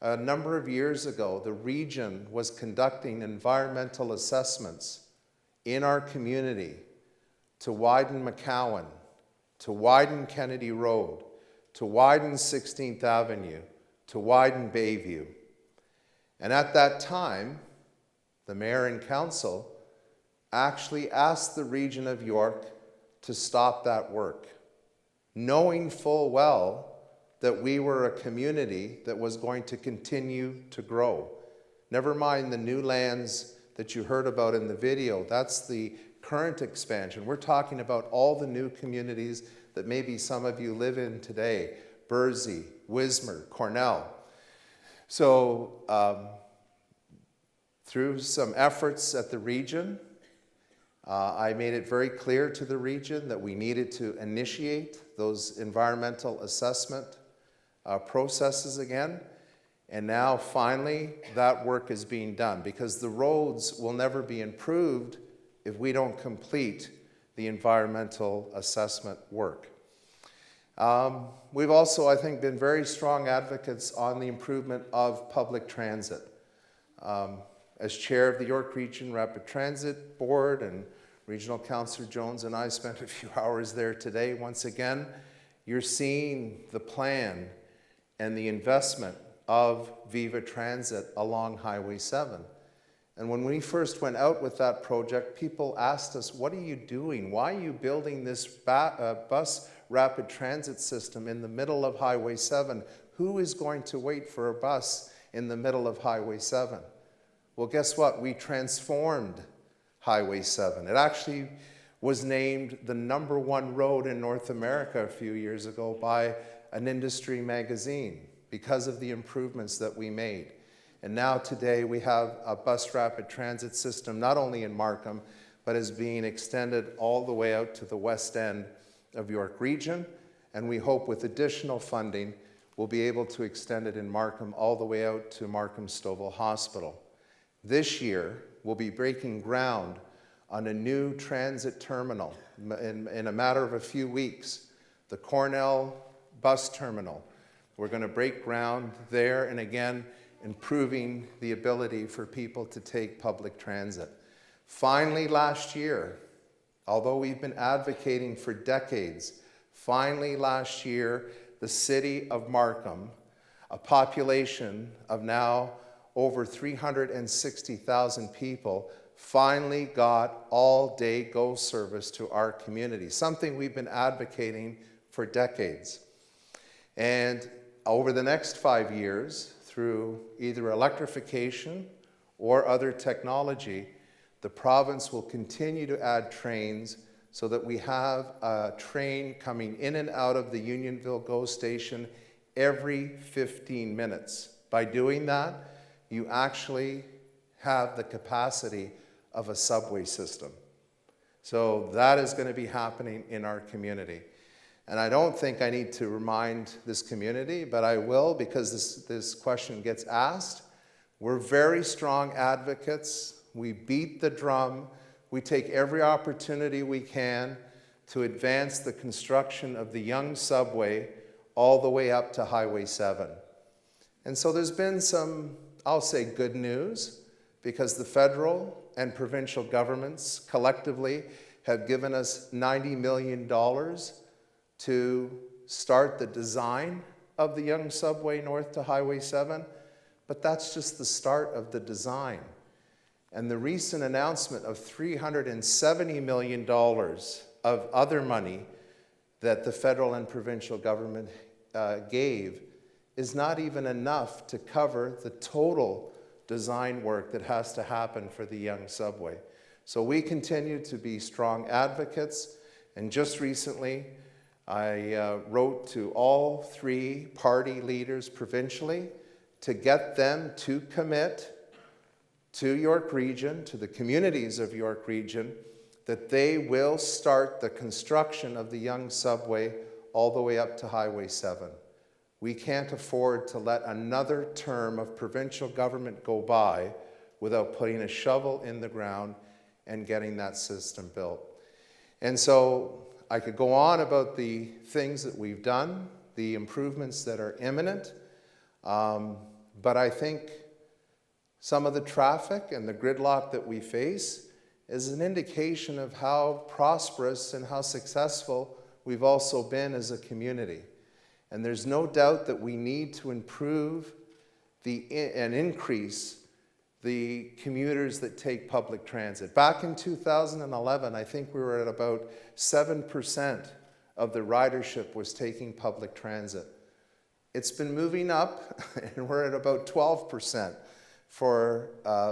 A number of years ago, the region was conducting environmental assessments in our community to widen McCowan, to widen Kennedy Road, to widen 16th Avenue, to widen Bayview. And at that time, the mayor and council actually asked the region of York to stop that work, knowing full well that we were a community that was going to continue to grow. Never mind the new lands that you heard about in the video, that's the current expansion. We're talking about all the new communities that maybe some of you live in today, Bursey, Wismar, Cornell. So through some efforts at the region, I made it very clear to the region that we needed to initiate those environmental assessment processes again. And now finally that work is being done, because the roads will never be improved if we don't complete the environmental assessment work. We've also, I think, been very strong advocates on the improvement of public transit. As chair of the York Region Rapid Transit Board, and Regional Councillor Jones and I spent a few hours there today, once again, you're seeing the plan and the investment of Viva Transit along Highway 7. And when we first went out with that project, people asked us, what are you doing? Why are you building this bus rapid transit system in the middle of Highway 7? Who is going to wait for a bus in the middle of Highway 7? Well, guess what? We transformed Highway 7. It actually was named the #1 road in North America a few years ago by an industry magazine because of the improvements that we made. And now today we have a bus rapid transit system not only in Markham, but is being extended all the way out to the west end of York Region. And we hope with additional funding, we'll be able to extend it in Markham all the way out to Markham Stouffville Hospital. This year, we'll be breaking ground on a new transit terminal in a matter of a few weeks, the Cornell bus terminal. We're going to break ground there, and again, improving the ability for people to take public transit. Finally, last year, although we've been advocating for decades, finally last year, the city of Markham, a population of now over 360,000 people, finally got all-day GO service to our community, something we've been advocating for decades. And over the next 5 years, through either electrification or other technology, the province will continue to add trains so that we have a train coming in and out of the Unionville GO station every 15 minutes. By doing that, you actually have the capacity of a subway system. So that is going to be happening in our community. And I don't think I need to remind this community, but I will because this question gets asked. We're very strong advocates. We beat the drum. We take every opportunity we can to advance the construction of the Yonge subway all the way up to Highway 7. And so there's been some, I'll say, good news, because the federal and provincial governments collectively have given us $90 million to start the design of the Yonge subway north to Highway 7, but that's just the start of the design. And the recent announcement of $370 million of other money that the federal and provincial government gave is not even enough to cover the total design work that has to happen for the Yonge subway. So we continue to be strong advocates, and just recently I wrote to all 3 party leaders provincially to get them to commit to York Region, to the communities of York Region, that they will start the construction of the Yonge subway all the way up to Highway 7. We can't afford to let another term of provincial government go by without putting a shovel in the ground and getting that system built. And so I could go on about the things that we've done, the improvements that are imminent, but I think some of the traffic and the gridlock that we face is an indication of how prosperous and how successful we've also been as a community. And there's no doubt that we need to improve and increase the commuters that take public transit. Back in 2011, I think we were at about 7% of the ridership was taking public transit. It's been moving up, and we're at about 12% for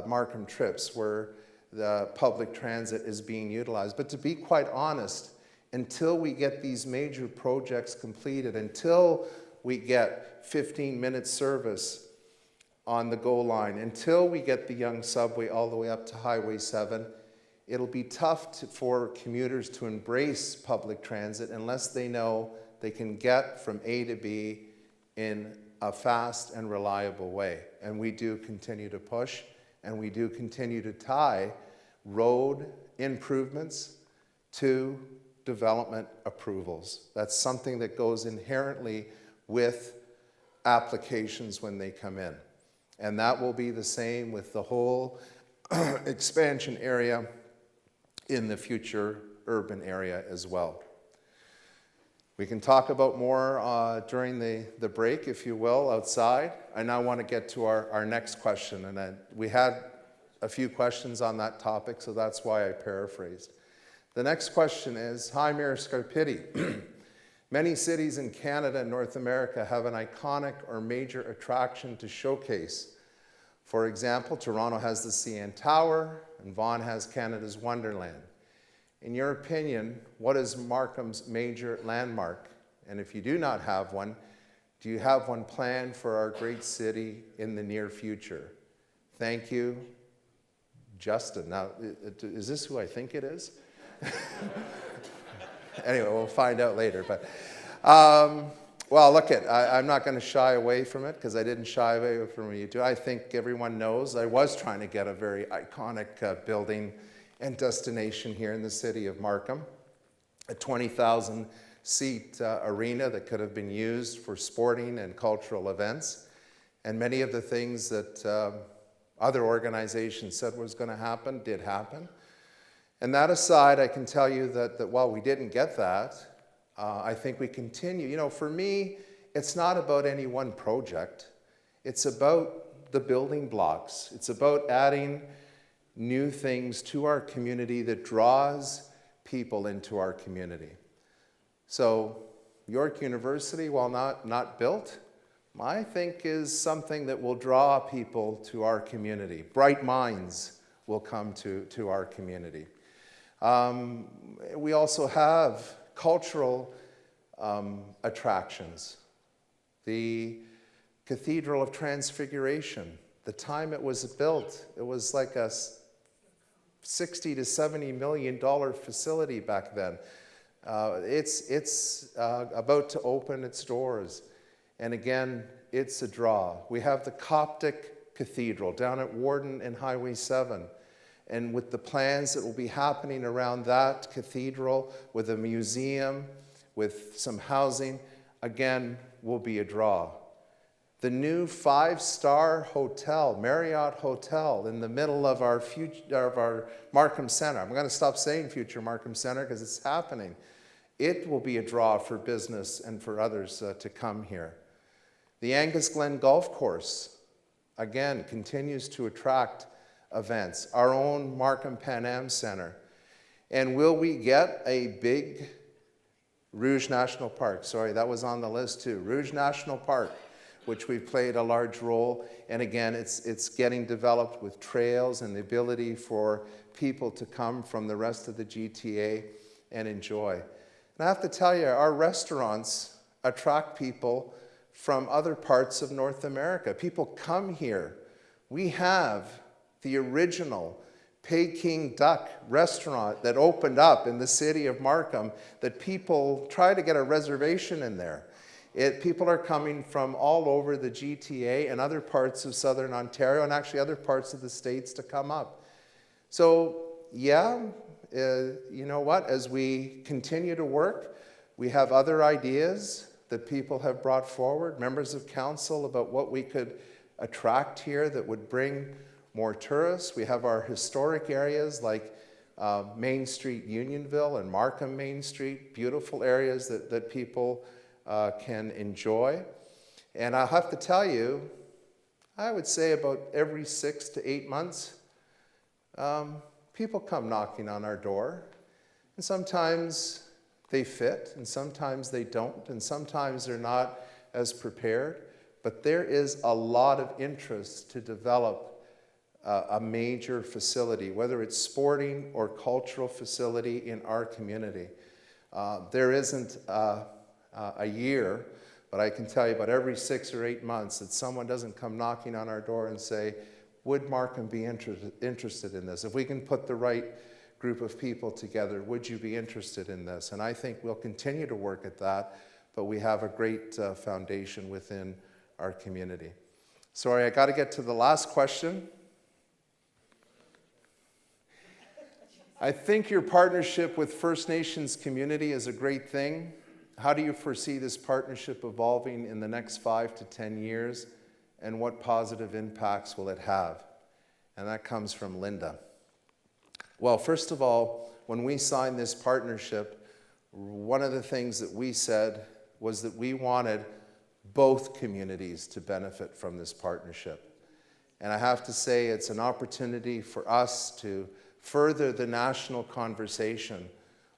Markham trips where the public transit is being utilized. But to be quite honest, until we get these major projects completed, until we get 15-minute service on the GO line, until we get the Yonge subway all the way up to Highway 7, it'll be tough for commuters to embrace public transit unless they know they can get from A to B in a fast and reliable way. And we do continue to push, and we do continue to tie road improvements to development approvals. That's something that goes inherently with applications when they come in. And that will be the same with the whole expansion area in the future urban area as well. We can talk about more during the break, if you will, outside. I now want to get to our next question. And we had a few questions on that topic, so that's why I paraphrased. The next question is, hi, Mayor Scarpitti. Many cities in Canada and North America have an iconic or major attraction to showcase. For example, Toronto has the CN Tower, and Vaughan has Canada's Wonderland. In your opinion, what is Markham's major landmark? And if you do not have one, do you have one planned for our great city in the near future? Thank you, Justin. Now, is this who I think it is? Anyway, we'll find out later. But, well, look, I'm not going to shy away from it because I didn't shy away from you too. I think everyone knows I was trying to get a very iconic building and destination here in the city of Markham, a 20,000-seat arena that could have been used for sporting and cultural events. And many of the things that other organizations said was going to happen did happen. And that aside, I can tell you that while we didn't get that, I think we continue. You know, for me, it's not about any one project. It's about the building blocks. It's about adding new things to our community that draws people into our community. So York University, while not built, I think is something that will draw people to our community. Bright minds will come to our community. We also have cultural attractions. The Cathedral of Transfiguration, the time it was built, it was like a $60 to $70 million facility back then. It's about to open its doors. And again, it's a draw. We have the Coptic Cathedral down at Warden and Highway 7. And with the plans that will be happening around that cathedral, with a museum, with some housing, again, will be a draw. The new 5-star hotel, Marriott Hotel, in the middle of our Markham Centre. I'm going to stop saying future Markham Centre because it's happening. It will be a draw for business and for others to come here. The Angus Glen Golf Course, again, continues to attract events. Our own Markham Pan Am Centre. And will we get a big Rouge National Park? Sorry, that was on the list too. Rouge National Park, which we've played a large role. And again, it's getting developed with trails and the ability for people to come from the rest of the GTA and enjoy. And I have to tell you, our restaurants attract people from other parts of North America. People come here. We have the original Peking Duck restaurant that opened up in the city of Markham that people try to get a reservation in there. People are coming from all over the GTA and other parts of southern Ontario and actually other parts of the states to come up. So yeah, you know what, as we continue to work, we have other ideas that people have brought forward, members of council, about what we could attract here that would bring more tourists. We have our historic areas like Main Street, Unionville, and Markham Main Street, beautiful areas that people can enjoy. And I'll have to tell you, I would say about every 6 to 8 months, people come knocking on our door. And sometimes they fit, and sometimes they don't, and sometimes they're not as prepared. But there is a lot of interest to develop a major facility, whether it's sporting or cultural facility in our community. There isn't a year, but I can tell you about every 6 or 8 months that someone doesn't come knocking on our door and say, would Markham be interested in this? If we can put the right group of people together, would you be interested in this? And I think we'll continue to work at that, but we have a great foundation within our community. Sorry, I got to get to the last question. I think your partnership with First Nations community is a great thing. How do you foresee this partnership evolving in the next 5 to 10 years, and what positive impacts will it have? And that comes from Linda. Well, first of all, when we signed this partnership, one of the things that we said was that we wanted both communities to benefit from this partnership. And I have to say, it's an opportunity for us to further the national conversation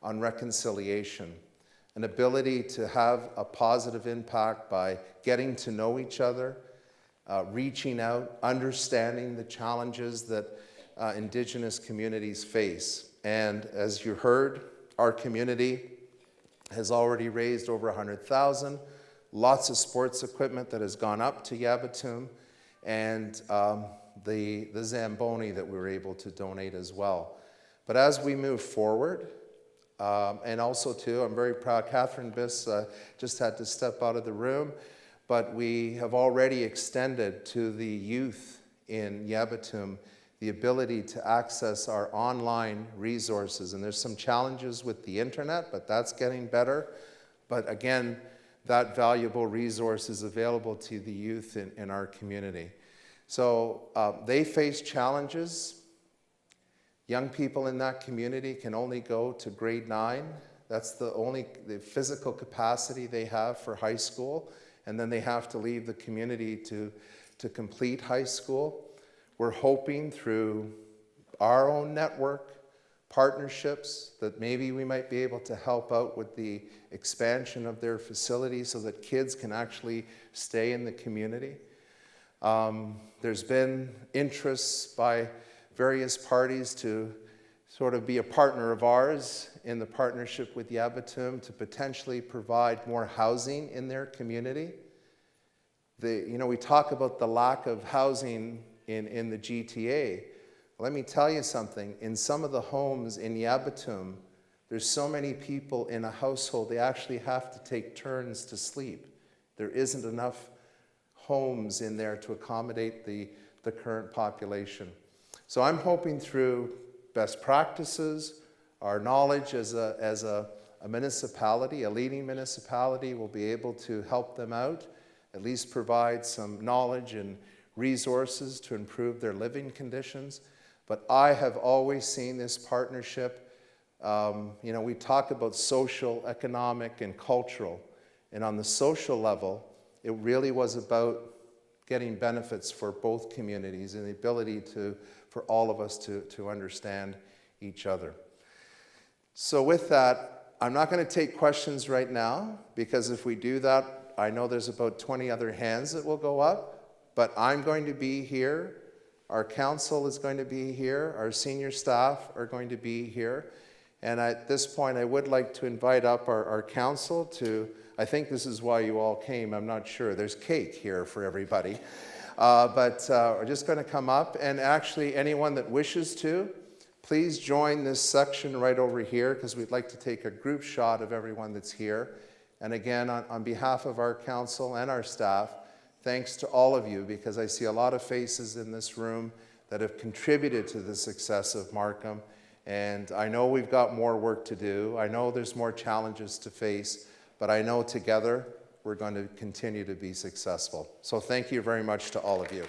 on reconciliation, an ability to have a positive impact by getting to know each other, reaching out, understanding the challenges that Indigenous communities face. And as you heard, our community has already raised over $100,000, lots of sports equipment that has gone up to Yabatum, and the Zamboni that we were able to donate as well. But as we move forward, and also too, I'm very proud, Catherine Biss just had to step out of the room, but we have already extended to the youth in Yabatum the ability to access our online resources. And there's some challenges with the internet, but that's getting better. But again, that valuable resource is available to the youth in our community. So they face challenges. Young people in that community can only go to grade 9. That's the physical capacity they have for high school. And then they have to leave the community to complete high school. We're hoping through our own network, partnerships, that maybe we might be able to help out with the expansion of their facilities so that kids can actually stay in the community. There's been interests by various parties to sort of be a partner of ours in the partnership with Yabatum to potentially provide more housing in their community. We talk about the lack of housing in the GTA. Let me tell you something. In some of the homes in Yabatum, there's so many people in a household, they actually have to take turns to sleep. There isn't enough homes in there to accommodate the current population. So I'm hoping through best practices, our knowledge as a municipality, a leading municipality, will be able to help them out, at least provide some knowledge and resources to improve their living conditions. But I have always seen this partnership, we talk about social, economic, and cultural. And on the social level, it really was about getting benefits for both communities and the ability for all of us to understand each other. So with that, I'm not going to take questions right now, because if we do that, I know there's about 20 other hands that will go up. But I'm going to be here, our council is going to be here, our senior staff are going to be here. And at this point, I would like to invite up our council to, I think this is why you all came, I'm not sure. There's cake here for everybody. But we're just going to come up, and actually anyone that wishes to, please join this section right over here, because we'd like to take a group shot of everyone that's here. And again, on behalf of our council and our staff, thanks to all of you, because I see a lot of faces in this room that have contributed to the success of Markham. And I know we've got more work to do. I know there's more challenges to face, but I know together we're going to continue to be successful. So thank you very much to all of you.